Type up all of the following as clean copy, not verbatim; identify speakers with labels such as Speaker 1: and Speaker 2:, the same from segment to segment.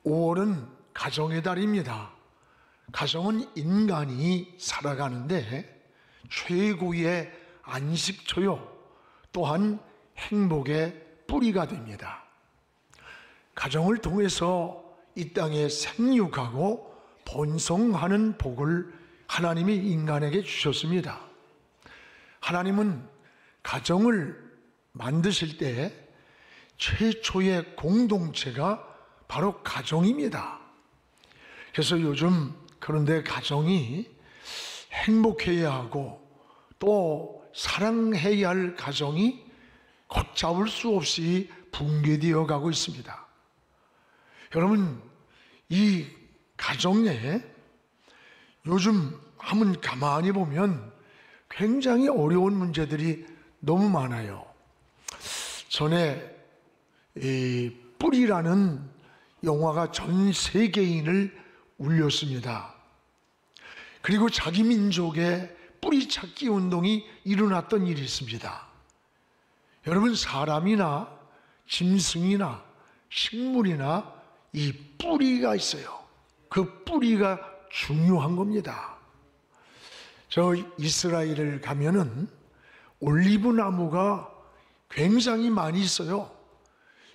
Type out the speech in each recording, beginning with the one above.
Speaker 1: 5월은 가정의 달입니다. 가정은 인간이 살아가는데 최고의 안식처요, 또한 행복의 뿌리가 됩니다. 가정을 통해서 이 땅에 생육하고 번성하는 복을 하나님이 인간에게 주셨습니다. 하나님은 가정을 만드실 때 최초의 공동체가 바로 가정입니다. 그래서 요즘 그런데 가정이 행복해야 하고 또 사랑해야 할 가정이 걷잡을 수 없이 붕괴되어 가고 있습니다. 여러분, 이 가정에 요즘 한번 가만히 보면 굉장히 어려운 문제들이 너무 많아요. 전에 이 뿌리라는 영화가 전 세계인을 울렸습니다. 그리고 자기 민족의 뿌리찾기 운동이 일어났던 일이 있습니다. 여러분, 사람이나 짐승이나 식물이나 이 뿌리가 있어요. 그 뿌리가 중요한 겁니다. 저 이스라엘을 가면은 올리브 나무가 굉장히 많이 있어요.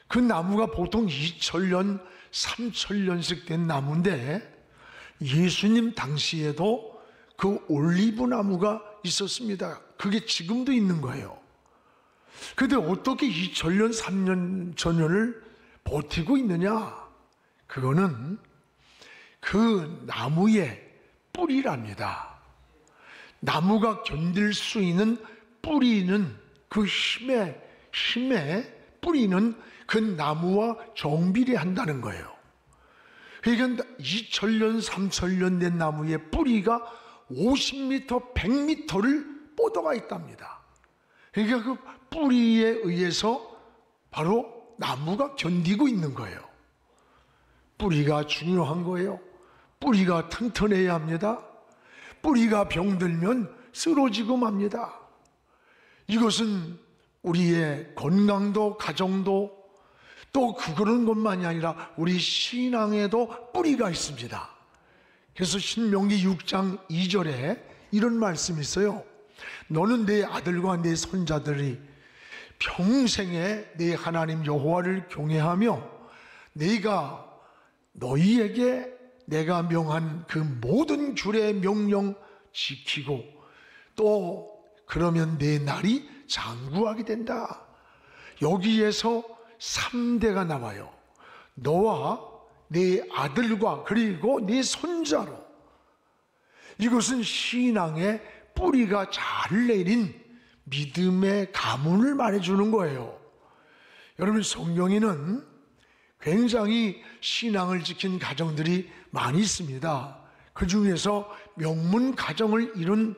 Speaker 1: 그 나무가 보통 2000년, 3000년씩 된 나무인데 예수님 당시에도 그 올리브 나무가 있었습니다. 그게 지금도 있는 거예요. 그런데 어떻게 2000년, 3년 전년을 버티고 있느냐? 그거는 그 나무의 뿌리랍니다. 나무가 견딜 수 있는 뿌리는 그 힘의 뿌리는 그 나무와 정비례한다는 거예요. 그러니까 2000년, 3000년 된 나무의 뿌리가 50m, 100m를 뻗어가 있답니다. 그러니까 그 뿌리에 의해서 바로 나무가 견디고 있는 거예요. 뿌리가 중요한 거예요. 뿌리가 튼튼해야 합니다. 뿌리가 병들면 쓰러지고 맙니다. 이것은 우리의 건강도 가정도 또 그런 것만이 아니라 우리 신앙에도 뿌리가 있습니다. 그래서 신명기 6장 2절에 이런 말씀이 있어요. 너는 내 아들과 내 손자들이 평생에 내 하나님 여호와를 경외하며 네가 너희에게 내가 명한 그 모든 규례 명령 지키고 또 그러면 내 날이 장구하게 된다. 여기에서 3대가 나와요. 너와 네 아들과 그리고 네 손자로. 이것은 신앙의 뿌리가 잘 내린 믿음의 가문을 말해주는 거예요. 여러분, 성경에는 굉장히 신앙을 지킨 가정들이 많이 있습니다. 그 중에서 명문 가정을 이룬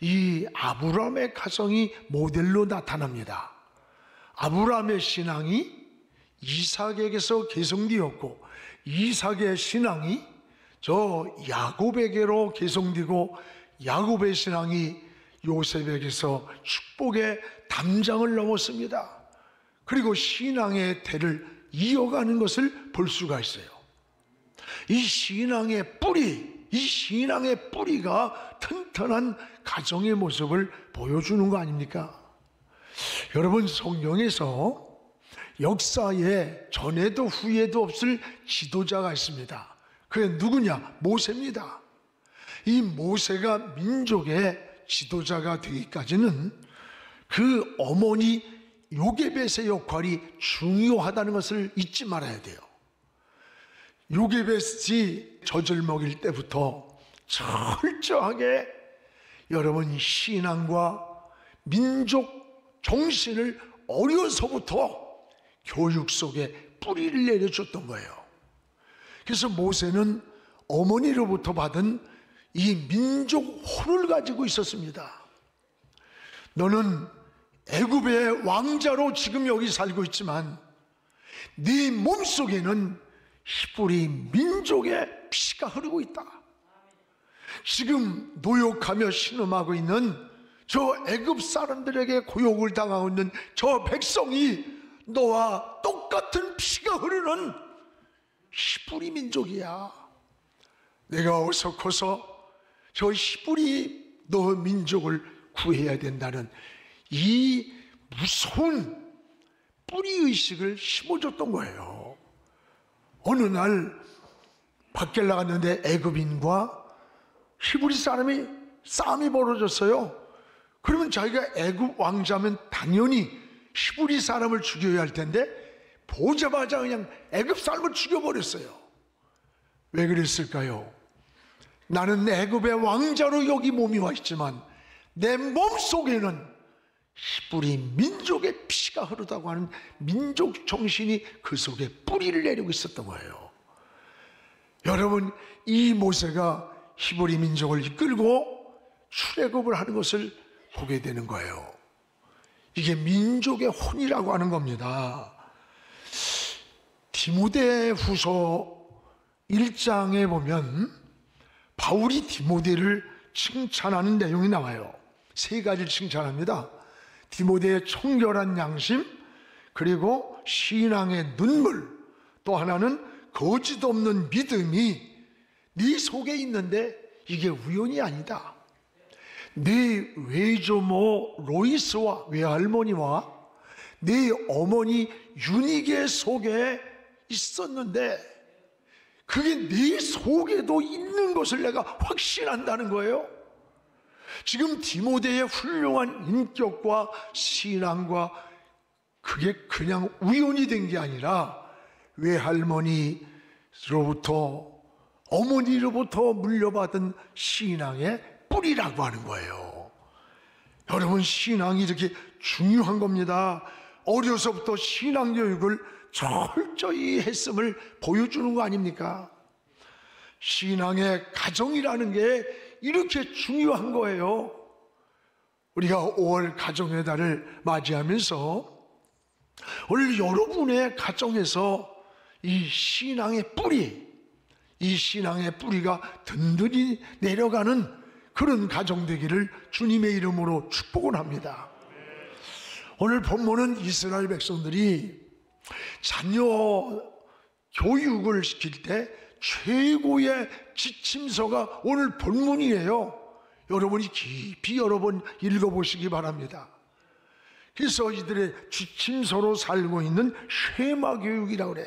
Speaker 1: 이 아브라함의 가정이 모델로 나타납니다. 아브라함의 신앙이 이삭에게서 계승되었고 이삭의 신앙이 저 야곱에게로 계승되고 야곱의 신앙이 요셉에게서 축복의 담장을 넘었습니다. 그리고 신앙의 대를 이어가는 것을 볼 수가 있어요. 이 신앙의 뿌리가 튼튼한 가정의 모습을 보여주는 거 아닙니까? 여러분, 성경에서 역사에 전에도 후에도 없을 지도자가 있습니다. 그게 누구냐? 모세입니다. 이 모세가 민족의 지도자가 되기까지는 그 어머니 요게벳의 역할이 중요하다는 것을 잊지 말아야 돼요. 요게벳이 젖을 먹일 때부터 철저하게 여러분 신앙과 민족 정신을 어려서부터 교육 속에 뿌리를 내려줬던 거예요. 그래서 모세는 어머니로부터 받은 이 민족 혼을 가지고 있었습니다. 너는 애굽의 왕자로 지금 여기 살고 있지만 네 몸속에는 히브리 민족의 피가 흐르고 있다. 지금 노역하며 신음하고 있는 저 애굽 사람들에게 고욕을 당하고 있는 저 백성이 너와 똑같은 피가 흐르는 히브리 민족이야. 내가 어서 커서 저 히브리 너 민족을 구해야 된다는 이 무서운 뿌리의식을 심어줬던 거예요. 어느 날 밖에 나갔는데 애굽인과 히브리 사람이 싸움이 벌어졌어요. 그러면 자기가 애굽 왕자면 당연히 히브리 사람을 죽여야 할 텐데 보자마자 그냥 애굽 사람을 죽여버렸어요. 왜 그랬을까요? 나는 애굽의 왕자로 여기 몸이 와 있지만 내 몸속에는 히브리 민족의 피가 흐르다고 하는 민족 정신이 그 속에 뿌리를 내리고 있었던 거예요. 여러분, 이 모세가 히브리 민족을 이끌고 출애굽을 하는 것을 보게 되는 거예요. 이게 민족의 혼이라고 하는 겁니다. 디모데후서 1장에 보면 바울이 디모데를 칭찬하는 내용이 나와요. 세 가지를 칭찬합니다. 디모데의 청결한 양심, 그리고 신앙의 눈물, 또 하나는 거짓 없는 믿음이 네 속에 있는데 이게 우연이 아니다. 네 외조모 로이스와 외할머니와 네 어머니 유니게 속에 있었는데 그게 네 속에도 있는 것을 내가 확신한다는 거예요. 지금 디모데의 훌륭한 인격과 신앙과 그게 그냥 우연이 된 게 아니라 외할머니로부터 어머니로부터 물려받은 신앙의 뿌리라고 하는 거예요. 여러분, 신앙이 이렇게 중요한 겁니다. 어려서부터 신앙 교육을 철저히 했음을 보여주는 거 아닙니까? 신앙의 가정이라는 게 이렇게 중요한 거예요. 우리가 5월 가정의 달을 맞이하면서 오늘 여러분의 가정에서 이 신앙의 뿌리, 이 신앙의 뿌리가 든든히 내려가는 그런 가정 되기를 주님의 이름으로 축복을 합니다. 오늘 본문은 이스라엘 백성들이 자녀 교육을 시킬 때 최고의 지침서가 오늘 본문이에요. 여러분이 깊이 여러 번 읽어보시기 바랍니다. 그래서 이들의 지침서로 살고 있는 쉐마 교육이라고 그래.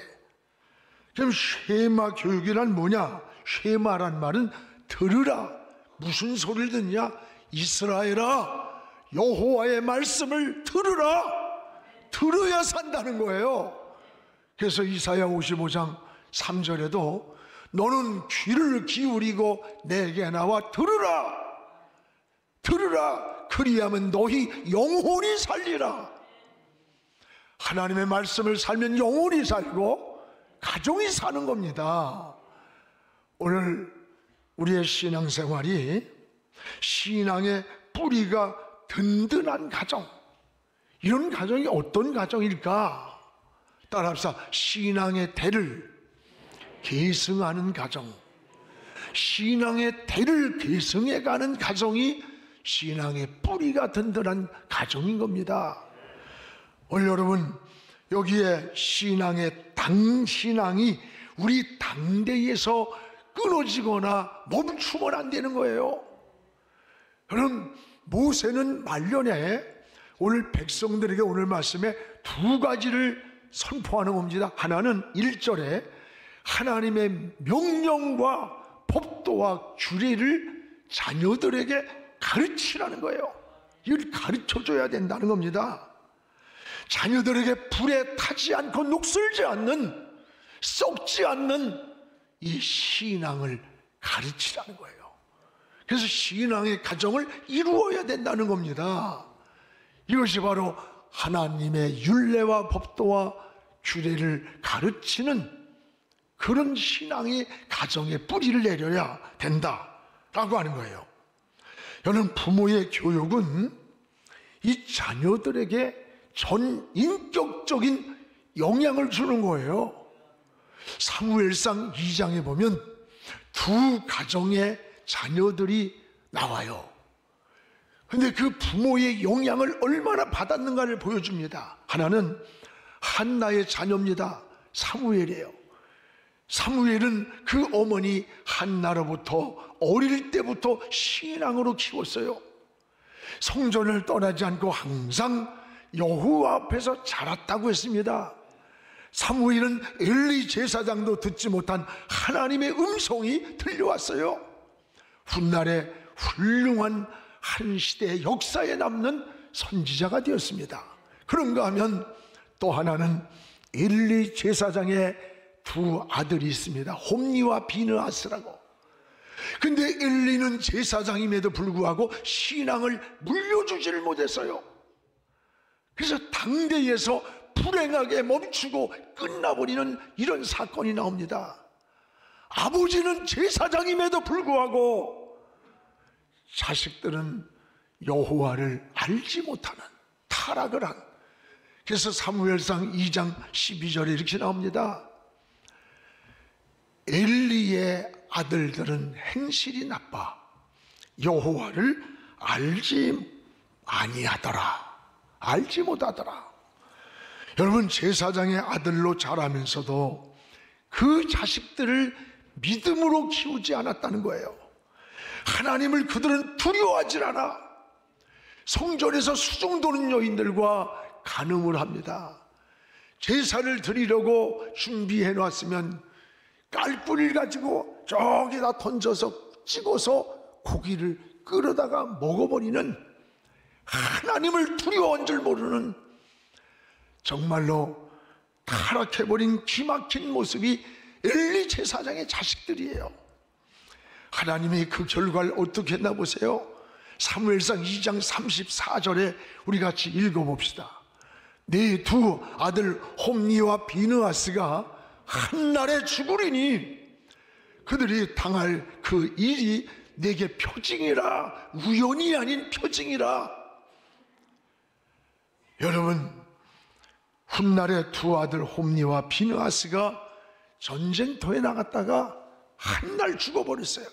Speaker 1: 그럼 쉐마 교육이란 뭐냐? 쉐마란 말은 들으라. 무슨 소리를 듣냐? 이스라엘아, 여호와의 말씀을 들으라. 들어야 산다는 거예요. 그래서 이사야 55장 3절에도 너는 귀를 기울이고 내게 나와 들으라. 들으라. 그리하면 너희 영혼이 살리라. 하나님의 말씀을 살면 영혼이 살고 가정이 사는 겁니다. 오늘 우리의 신앙생활이 신앙의 뿌리가 든든한 가정, 이런 가정이 어떤 가정일까? 따라합시다. 신앙의 대를 계승하는 가정, 신앙의 대를 계승해가는 가정이 신앙의 뿌리가 든든한 가정인 겁니다. 오늘 여러분, 여기에 신앙의 당신앙이 우리 당대에서 끊어지거나 멈추면 안 되는 거예요. 여러분, 모세는 말년에 오늘 백성들에게 오늘 말씀에 두 가지를 선포하는 겁니다. 하나는 1절에 하나님의 명령과 법도와 규례를 자녀들에게 가르치라는 거예요. 이걸 가르쳐줘야 된다는 겁니다. 자녀들에게 불에 타지 않고 녹슬지 않는, 썩지 않는 이 신앙을 가르치라는 거예요. 그래서 신앙의 가정을 이루어야 된다는 겁니다. 이것이 바로 하나님의 율례와 법도와 규례를 가르치는 그런 신앙이 가정에 뿌리를 내려야 된다라고 하는 거예요. 여러분, 부모의 교육은 이 자녀들에게 전 인격적인 영향을 주는 거예요. 사무엘상 2장에 보면 두 가정의 자녀들이 나와요. 근데 그 부모의 영향을 얼마나 받았는가를 보여줍니다. 하나는 한나의 자녀입니다. 사무엘이에요. 사무엘은 그 어머니 한나로부터 어릴 때부터 신앙으로 키웠어요. 성전을 떠나지 않고 항상 여호와 앞에서 자랐다고 했습니다. 사무엘은 엘리 제사장도 듣지 못한 하나님의 음성이 들려왔어요. 훗날에 훌륭한 한 시대의 역사에 남는 선지자가 되었습니다. 그런가 하면 또 하나는 엘리 제사장의 두 아들이 있습니다. 홈니와 비느하스라고. 근데 엘리는 제사장임에도 불구하고 신앙을 물려주지를 못했어요. 그래서 당대에서 불행하게 멈추고 끝나버리는 이런 사건이 나옵니다. 아버지는 제사장임에도 불구하고 자식들은 여호와를 알지 못하는 타락을 한. 그래서 사무엘상 2장 12절에 이렇게 나옵니다. 엘리의 아들들은 행실이 나빠 여호와를 알지 아니하더라. 알지 못하더라. 여러분, 제사장의 아들로 자라면서도 그 자식들을 믿음으로 키우지 않았다는 거예요. 하나님을 그들은 두려워하지 않아. 성전에서 수종도는 여인들과 간음을 합니다. 제사를 드리려고 준비해 놨으면 깔뿌리를 가지고 저기다 던져서 찍어서 고기를 끌어다가 먹어버리는, 하나님을 두려워한 줄 모르는 정말로 타락해버린 기막힌 모습이 엘리 제사장의 자식들이에요. 하나님이 그 결과를 어떻게 했나 보세요. 사무엘상 2장 34절에 우리 같이 읽어봅시다. 네 두 아들 홈니와 비느하스가 한날에 죽으리니 그들이 당할 그 일이 내게 표징이라, 우연이 아닌 표징이라. 여러분, 훗날에 두 아들 홈니와 비느하스가 전쟁터에 나갔다가 한날 죽어버렸어요.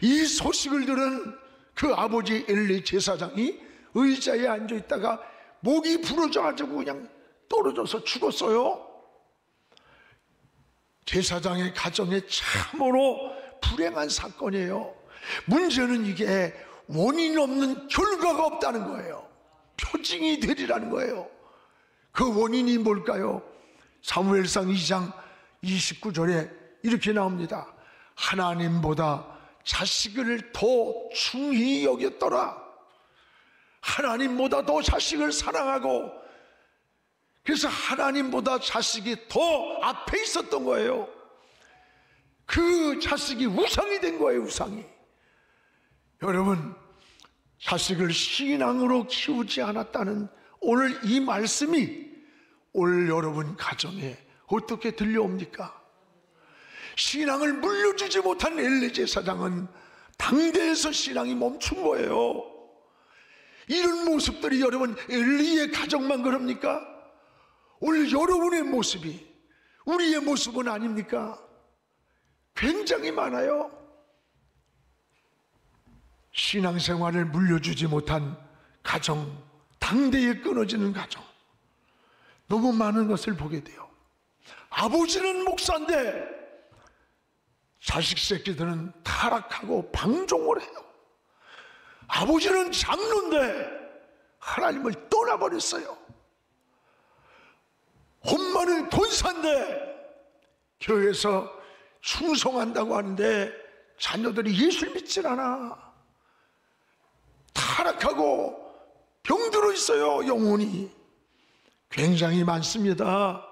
Speaker 1: 이 소식을 들은 그 아버지 엘리 제사장이 의자에 앉아있다가 목이 부러져가지고 그냥 떨어져서 죽었어요. 제사장의 가정에 참으로 불행한 사건이에요. 문제는 이게 원인 없는 결과가 없다는 거예요. 표징이 되리라는 거예요. 그 원인이 뭘까요? 사무엘상 2장 29절에 이렇게 나옵니다. 하나님보다 자식을 더 중히 여겼더라. 하나님보다 더 자식을 사랑하고, 그래서 하나님보다 자식이 더 앞에 있었던 거예요. 그 자식이 우상이 된 거예요. 우상이. 여러분, 자식을 신앙으로 키우지 않았다는 오늘 이 말씀이 오늘 여러분 가정에 어떻게 들려옵니까? 신앙을 물려주지 못한 엘리 제사장은 당대에서 신앙이 멈춘 거예요. 이런 모습들이 여러분 엘리의 가정만 그럽니까? 오늘 여러분의 모습이 우리의 모습은 아닙니까? 굉장히 많아요. 신앙생활을 물려주지 못한 가정, 당대에 끊어지는 가정, 너무 많은 것을 보게 돼요. 아버지는 목사인데 자식 새끼들은 타락하고 방종을 해요. 아버지는 장로인데 하나님을 떠나버렸어요. 엄마는 권사인데 교회에서 충성한다고 하는데 자녀들이 예수를 믿질 않아. 타락하고 병들어 있어요. 영혼이 굉장히 많습니다.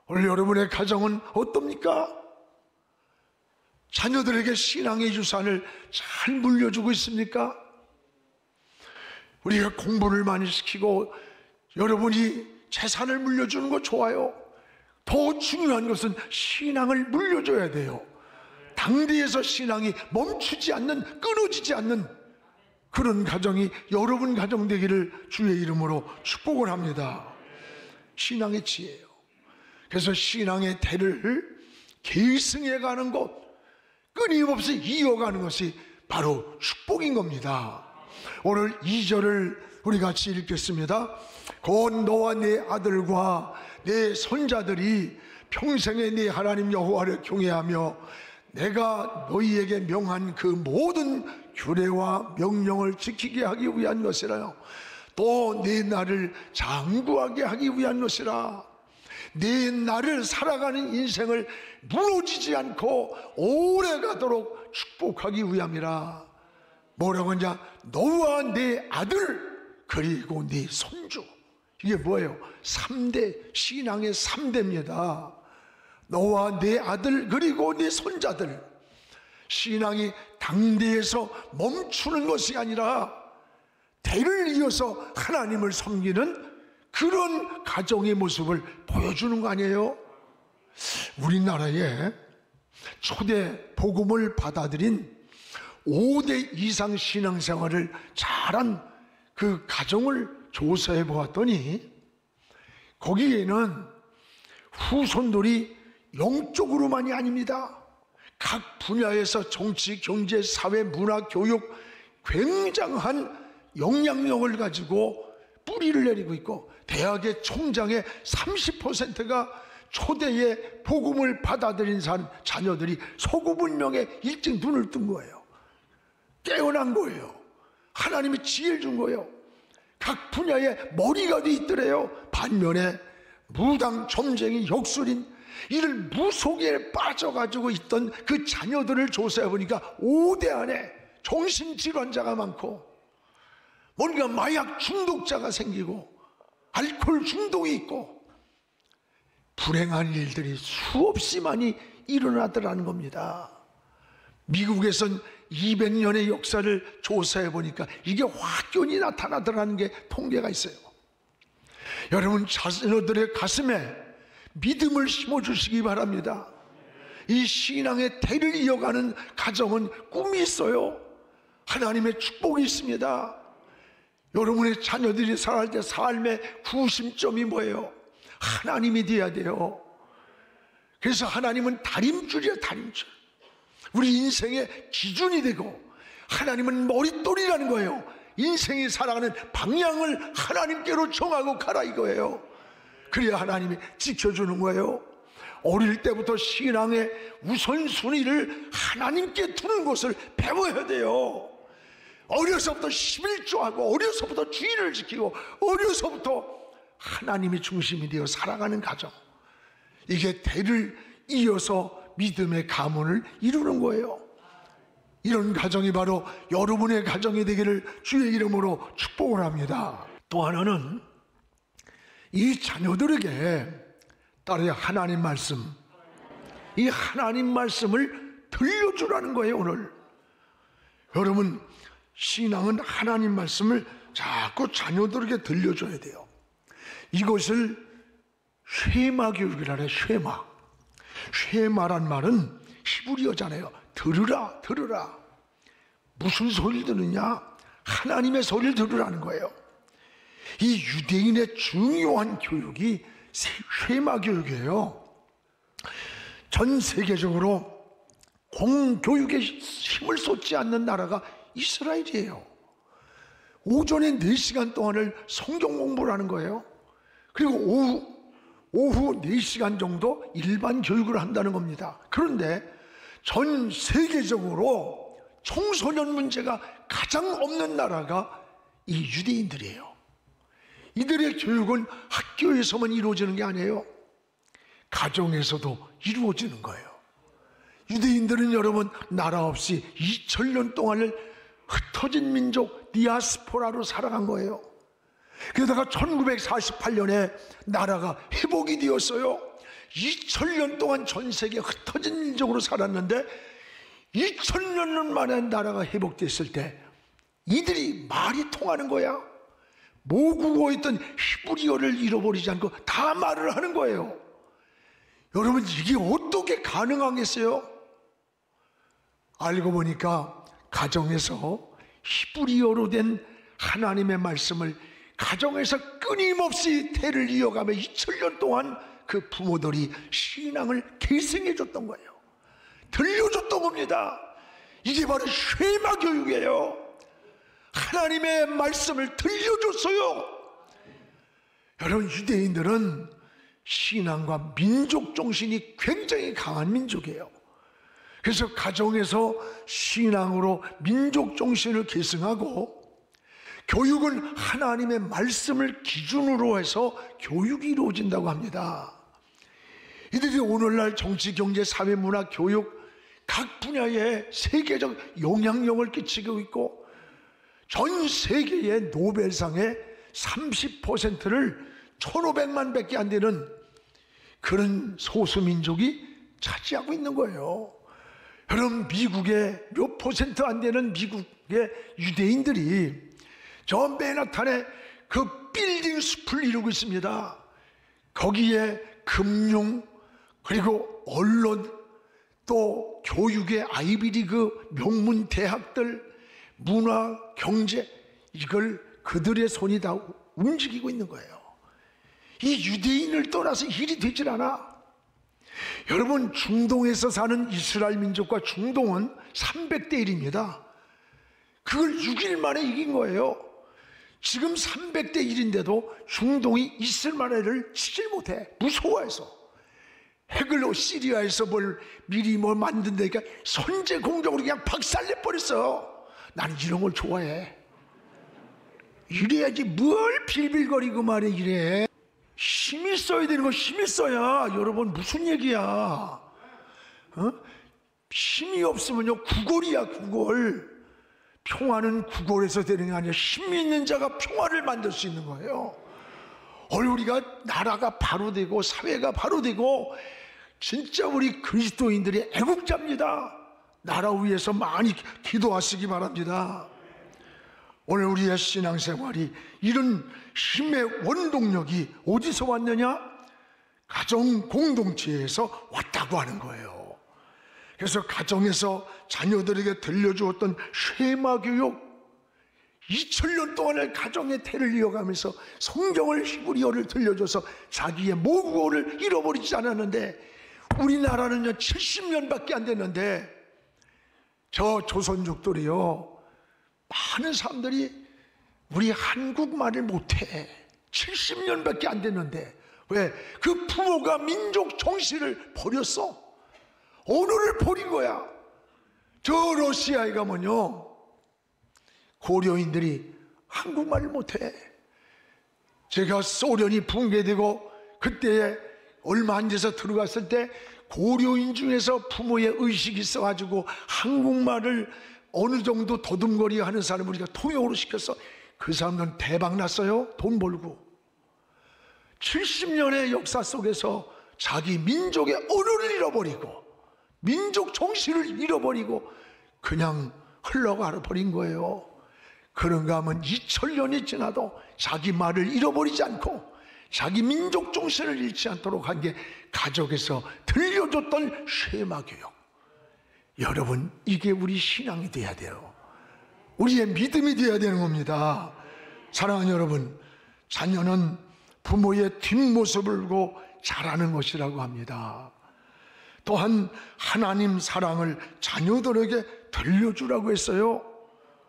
Speaker 1: 오늘 여러분의 가정은 어떻습니까? 자녀들에게 신앙의 유산을 잘 물려주고 있습니까? 우리가 공부를 많이 시키고 여러분이 재산을 물려주는 거 좋아요. 더 중요한 것은 신앙을 물려줘야 돼요. 당대에서 신앙이 멈추지 않는, 끊어지지 않는 그런 가정이 여러분 가정 되기를 주의 이름으로 축복을 합니다. 신앙의 지혜예요. 그래서 신앙의 대를 계승해 가는 것, 끊임없이 이어가는 것이 바로 축복인 겁니다. 오늘 2절을 우리 같이 읽겠습니다. 곧 너와 네 아들과 네 손자들이 평생에 네 하나님 여호와를 경외하며 내가 너희에게 명한 그 모든 규례와 명령을 지키게 하기 위한 것이라요. 또 내 날을 장구하게 하기 위한 것이라. 내 날을 살아가는 인생을 무너지지 않고 오래 가도록 축복하기 위함이라. 뭐라고 하냐? 너와 네 아들 그리고 네 손주. 이게 뭐예요? 3대, 신앙의 3대입니다. 너와 네 아들 그리고 네 손자들. 신앙이 당대에서 멈추는 것이 아니라 대를 이어서 하나님을 섬기는 그런 가정의 모습을 보여주는 거 아니에요? 우리나라에 초대 복음을 받아들인 5대 이상 신앙생활을 잘한 그 가정을 조사해 보았더니 거기에는 후손들이 영적으로만이 아닙니다. 각 분야에서 정치, 경제, 사회, 문화, 교육 굉장한 영향력을 가지고 뿌리를 내리고 있고, 대학의 총장의 30%가 초대의 복음을 받아들인 자녀들이 소고분명에 일찍 눈을 뜬 거예요. 깨어난 거예요. 하나님이 지혜를 준 거예요. 각 분야에 머리가 돼 있더래요. 반면에 무당, 점쟁이, 역술인 이를 무속에 빠져가지고 있던 그 자녀들을 조사해 보니까 5대 안에 정신질환자가 많고, 뭔가 마약 중독자가 생기고 알코올 중독이 있고 불행한 일들이 수없이 많이 일어나더라는 겁니다. 미국에선 200년의 역사를 조사해 보니까 이게 확연히 나타나더라는 게 통계가 있어요. 여러분, 자녀들의 가슴에 믿음을 심어주시기 바랍니다. 이 신앙의 대를 이어가는 가정은 꿈이 있어요. 하나님의 축복이 있습니다. 여러분의 자녀들이 살아갈 때 삶의 구심점이 뭐예요? 하나님이 돼야 돼요. 그래서 하나님은 다림줄이에요. 다림줄. 우리 인생의 기준이 되고, 하나님은 머릿돌이라는 거예요. 인생이 살아가는 방향을 하나님께로 정하고 가라 이거예요. 그래야 하나님이 지켜주는 거예요. 어릴 때부터 신앙의 우선순위를 하나님께 두는 것을 배워야 돼요. 어려서부터 11조하고 어려서부터 주의를 지키고 어려서부터 하나님이 중심이 되어 살아가는 가정, 이게 대를 이어서 믿음의 가문을 이루는 거예요. 이런 가정이 바로 여러분의 가정이 되기를 주의 이름으로 축복을 합니다. 또 하나는 이 자녀들에게 딸의 하나님 말씀, 이 하나님 말씀을 들려주라는 거예요. 오늘 여러분, 신앙은 하나님 말씀을 자꾸 자녀들에게 들려줘야 돼요. 이것을 쉐마 교육이라 해요. 쉐마. 쉐마란 말은 히브리어잖아요. 들으라, 들으라. 무슨 소리를 듣느냐? 하나님의 소리를 들으라는 거예요. 이 유대인의 중요한 교육이 쉐마 교육이에요. 전 세계적으로 공교육에 힘을 쏟지 않는 나라가 이스라엘이에요. 오전에 4시간 동안을 성경 공부를 하는 거예요. 그리고 오후 4시간 정도 일반 교육을 한다는 겁니다. 그런데 전 세계적으로 청소년 문제가 가장 없는 나라가 이 유대인들이에요. 이들의 교육은 학교에서만 이루어지는 게 아니에요. 가정에서도 이루어지는 거예요. 유대인들은 여러분, 나라 없이 2000년 동안을 흩어진 민족 디아스포라로 살아간 거예요. 게다가 1948년에 나라가 회복이 되었어요. 2000년 동안 전 세계 흩어진 민족으로 살았는데 2000년 만에 나라가 회복됐을 때 이들이 말이 통하는 거야. 모국어였던 히브리어를 잃어버리지 않고 다 말을 하는 거예요. 여러분, 이게 어떻게 가능하겠어요? 알고 보니까 가정에서 히브리어로 된 하나님의 말씀을 가정에서 끊임없이 대를 이어가며 2000년 동안 그 부모들이 신앙을 계승해 줬던 거예요. 들려줬던 겁니다. 이게 바로 쉐마 교육이에요. 하나님의 말씀을 들려줬어요. 여러분, 유대인들은 신앙과 민족 정신이 굉장히 강한 민족이에요. 그래서 가정에서 신앙으로 민족 정신을 계승하고, 교육은 하나님의 말씀을 기준으로 해서 교육이 이루어진다고 합니다. 이들이 오늘날 정치, 경제, 사회, 문화, 교육 각 분야에 세계적 영향력을 끼치고 있고, 전 세계의 노벨상의 30%를 1,500만 밖에 안 되는 그런 소수민족이 차지하고 있는 거예요. 여러분, 미국의 몇 퍼센트 안 되는 미국의 유대인들이 저 맨하탄에 그 빌딩 숲을 이루고 있습니다. 거기에 금융, 그리고 언론, 또 교육의 아이비리그 명문 대학들, 문화, 경제, 이걸 그들의 손이 다 움직이고 있는 거예요. 이 유대인을 떠나서 일이 되질 않아. 여러분, 중동에서 사는 이스라엘 민족과 중동은 300대 1입니다. 그걸 6일 만에 이긴 거예요. 지금 300대 1인데도 중동이 있을 만해를 치질 못해. 무서워해서. 핵을 시리아에서 미리 만든다니까 선제 공격으로 그냥 박살내버렸어. 난 이런 걸 좋아해. 이래야지 뭘 빌빌거리고 말해. 이래. 힘이 써야 되는 거 힘이 써야. 여러분, 무슨 얘기야? 힘이 없으면요 구걸이야, 구걸. 평화는 구걸에서 되는 게 아니라 힘 있는 자가 평화를 만들 수 있는 거예요. 우리가 나라가 바로 되고 사회가 바로 되고, 진짜 우리 그리스도인들이 애국자입니다. 나라 위해서 많이 기도하시기 바랍니다. 오늘 우리의 신앙생활이 이런 힘의 원동력이 어디서 왔느냐? 가정 공동체에서 왔다고 하는 거예요. 그래서 가정에서 자녀들에게 들려주었던 쉐마 교육, 2000년 동안을 가정의 태를 이어가면서 성경을, 히브리어를 들려줘서 자기의 모국어를 잃어버리지 않았는데, 우리나라는요 70년밖에 안 됐는데 저 조선족들이요, 많은 사람들이 우리 한국말을 못해. 70년밖에 안 됐는데. 왜? 그 부모가 민족 정신을 버렸어. 언어를 버린 거야. 저 러시아에 가면요 고려인들이 한국말을 못해. 제가 소련이 붕괴되고 그때에 얼마 안 돼서 들어갔을 때 고려인 중에서 부모의 의식이 있어가지고 한국말을 어느 정도 더듬거리 하는 사람을 우리가 통역으로 시켰어. 그 사람들은 대박 났어요. 돈 벌고. 70년의 역사 속에서 자기 민족의 언어를 잃어버리고 민족 정신을 잃어버리고 그냥 흘러가 버린 거예요. 그런가 하면 2000년이 지나도 자기 말을 잃어버리지 않고 자기 민족 정신을 잃지 않도록 한 게 가족에서 들려줬던 쉐마 교육. 여러분, 이게 우리 신앙이 돼야 돼요. 우리의 믿음이 돼야 되는 겁니다. 사랑하는 여러분, 자녀는 부모의 뒷모습을 보고 자라는 것이라고 합니다. 또한 하나님 사랑을 자녀들에게 들려주라고 했어요.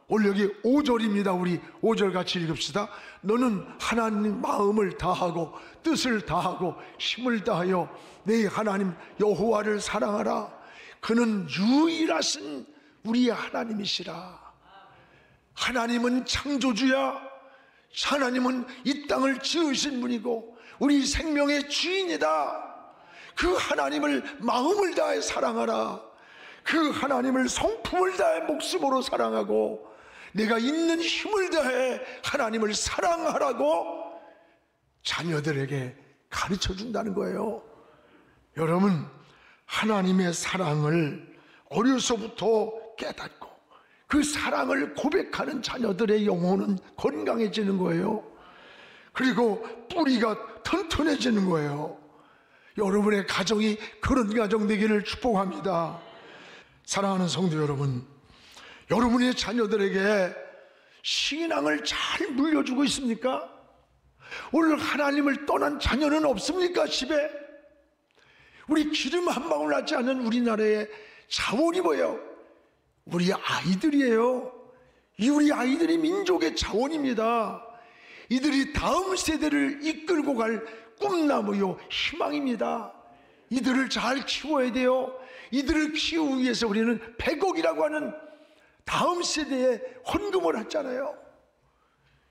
Speaker 1: 오늘 여기 5절입니다. 우리 5절 같이 읽읍시다. 너는 하나님 마음을 다하고 뜻을 다하고 힘을 다하여 내 하나님 여호와를 사랑하라. 그는 유일하신 우리의 하나님이시라. 하나님은 창조주야. 하나님은 이 땅을 지으신 분이고 우리 생명의 주인이다. 그 하나님을 마음을 다해 사랑하라. 그 하나님을 성품을 다해 목숨으로 사랑하고 내가 있는 힘을 다해 하나님을 사랑하라고 자녀들에게 가르쳐 준다는 거예요. 여러분, 하나님의 사랑을 어려서부터 깨닫고 그 사랑을 고백하는 자녀들의 영혼은 건강해지는 거예요. 그리고 뿌리가 튼튼해지는 거예요. 여러분의 가정이 그런 가정 되기를 축복합니다. 사랑하는 성도 여러분, 여러분의 자녀들에게 신앙을 잘 물려주고 있습니까? 오늘 하나님을 떠난 자녀는 없습니까? 집에 우리 기름 한 방울 나지 않은 우리나라의 자원이 뭐예요? 우리 아이들이에요. 이 우리 아이들이 민족의 자원입니다. 이들이 다음 세대를 이끌고 갈 꿈나무요 희망입니다. 이들을 잘 키워야 돼요. 이들을 키우기 위해서 우리는 100억이라고 하는 다음 세대에 헌금을 했잖아요.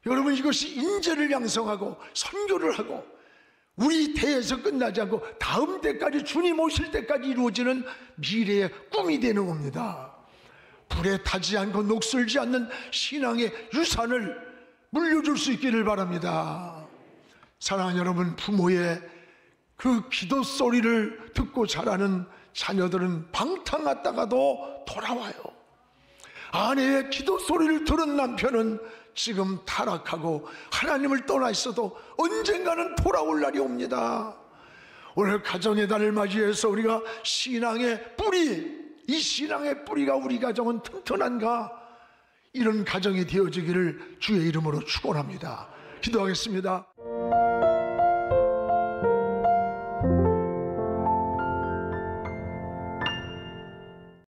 Speaker 1: 여러분, 이것이 인재를 양성하고 선교를 하고 우리 대에서 끝나지 않고 다음 때까지, 주님 오실 때까지 이루어지는 미래의 꿈이 되는 겁니다. 불에 타지 않고 녹슬지 않는 신앙의 유산을 물려줄 수 있기를 바랍니다. 사랑하는 여러분, 부모의 그 기도 소리를 듣고 자라는 자녀들은 방탕 갔다가도 돌아와요. 아내의 기도 소리를 들은 남편은 지금 타락하고 하나님을 떠나 있어도 언젠가는 돌아올 날이 옵니다. 오늘 가정의 달을 맞이해서 우리가 신앙의 뿌리, 이 신앙의 뿌리가 우리 가정은 튼튼한가, 이런 가정이 되어지기를 주의 이름으로 축원합니다. 기도하겠습니다.